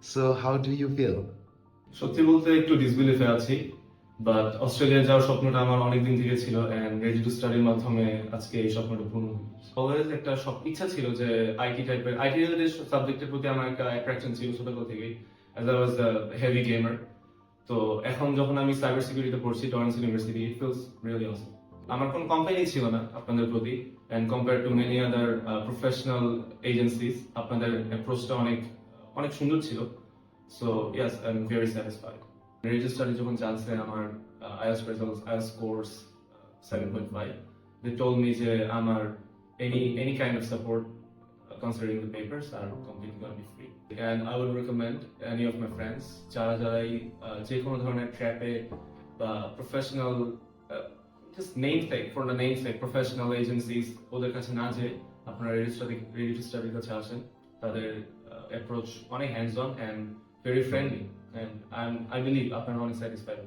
So how do you feel? সত্যি বলতে একটু ডিসবিলিফে আছি, বাট অস্ট্রেলিয়া যাওয়ার স্বপ্নটা আমার অনেক দিন থেকে ছিল এন্ড রেডি টু স্টাডির মাধ্যমে আজকে এই স্বপ্নটা পূর্ণ হলো। অলওয়েজ একটা ইচ্ছা ছিল যে আইটি রিলেটেড সাবজেক্টের প্রতি আমার একটা অ্যাট্রাকশন ছিল ছোটবেলা থেকেই, as I was heavy gamer. তো এখন যখন আমি সাইবার সিকিউরিটিতে পড়ছি Toronto university, it feels really awesome. আমার কোনো কোম্পানি ছিল না আপনাদের প্রতি, and compare to many other professional agencies আপনাদের অ্যাপ্রোচটা অনেক অনেক সুন্দর ছিল। So yes, I am very satisfied. রেজিস্টারে যখন জানছে আমার IELTS results, IELTS scores 7.5, they told me যে আমার any kind of support considering the papers are completely going to be free, and I would recommend any of my friends যারাই যে কোনো ধরনের ট্র্যাপে বা professional just namesake for the namesake professional agencies ওদের কাছে না যে আপনারা রেজিস্ট্রারের কাছে আসেন। তাদের অ্যাপ্রোচ অনেক hands on and very friendly, and I believe আপনারা অনেক স্যাটিসফাইড।